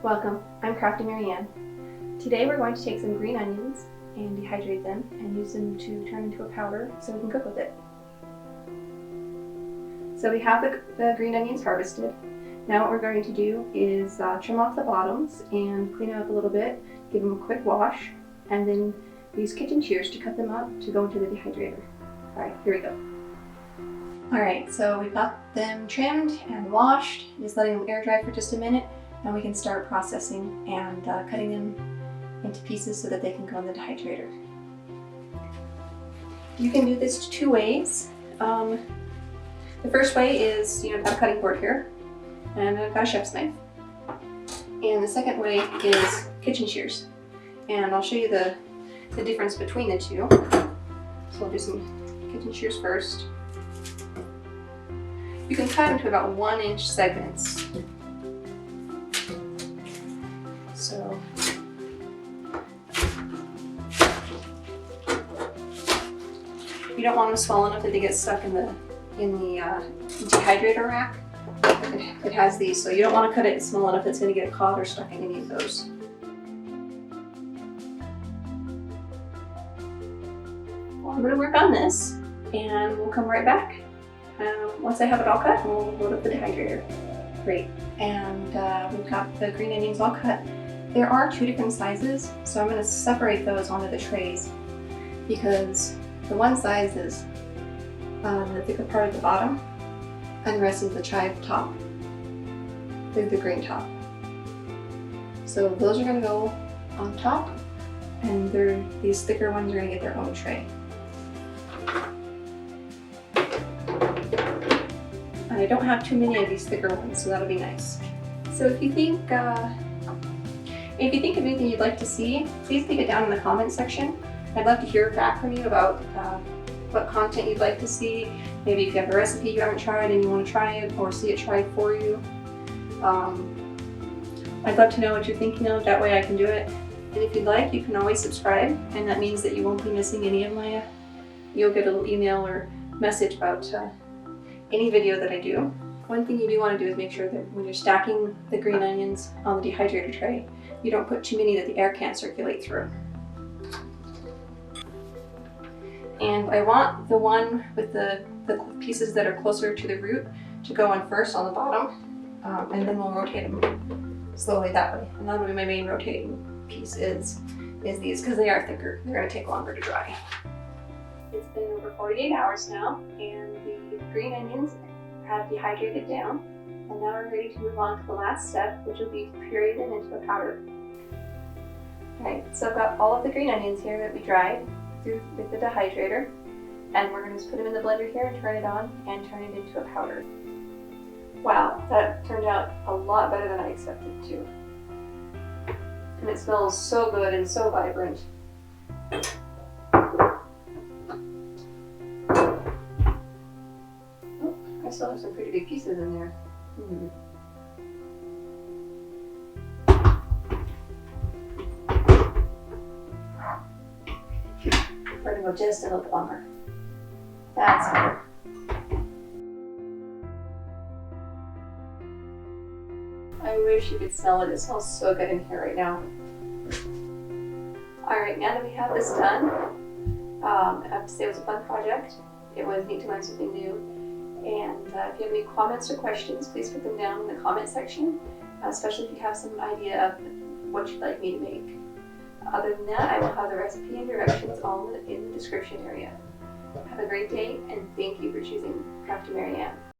Welcome, I'm Crafty Maryanne. Today we're going to take some green onions and dehydrate them and use them to turn into a powder so we can cook with it. So we have the green onions harvested. Now what we're going to do is trim off the bottoms and clean them up a little bit, give them a quick wash, and then use kitchen shears to cut them up to go into the dehydrator. Alright, here we go. Alright, so we've got them trimmed and washed, just letting them air dry for just a minute. Now we can start processing and cutting them into pieces so that they can go in the dehydrator. You can do this two ways. The first way is, I've got a cutting board here, and I've got a chef's knife. And the second way is kitchen shears. And I'll show you the difference between the two. So we'll do some kitchen shears first. You can cut into about 1-inch segments. So you don't want them small enough that they get stuck in the dehydrator rack. It has these, so you don't want to cut it small enough that's going to get caught or stuck in any of those. Well, I'm going to work on this, and we'll come right back. Once I have it all cut, we'll load up the dehydrator. Great, and we've got the green onions all cut. There are two different sizes, so I'm going to separate those onto the trays because the one size is the thicker part at the bottom and the rest is the chive top, the green top. So those are going to go on top, and these thicker ones are going to get their own tray. And I don't have too many of these thicker ones, so that'll be nice. So if you think of anything you'd like to see, please leave it down in the comments section. I'd love to hear back from you about what content you'd like to see. Maybe if you have a recipe you haven't tried and you want to try it or see it tried for you. I'd love to know what you're thinking of, that way I can do it. And if you'd like, you can always subscribe, and that means that you won't be missing any of you'll get a little email or message about any video that I do. One thing you do want to do is make sure that when you're stacking the green onions on the dehydrator tray, you don't put too many that the air can't circulate through. And I want the one with the pieces that are closer to the root to go on first on the bottom, and then we'll rotate them slowly that way. And that'll be my main rotating piece is these, because they are thicker. They're going to take longer to dry. It's been over 48 hours now, and the green onions have dehydrated down, and now we're ready to move on to the last step, which will be to puree them into a powder. Alright, so I've got all of the green onions here that we dried with the dehydrator, and we're going to just put them in the blender here and turn it on and turn it into a powder. Wow, that turned out a lot better than I expected it to. And it smells so good and so vibrant. I still have some pretty big pieces in there. We're going to go just a little bit longer. That's better. I wish you could smell it. It smells so good in here right now. Alright, now that we have this done, I have to say it was a fun project. It was neat to learn something new. And if you have any comments or questions, please put them down in the comment section, especially if you have some idea of what you'd like me to make. Other than that, I will have the recipe and directions all in the description area. Have a great day, and thank you for choosing Crafty Maryanne.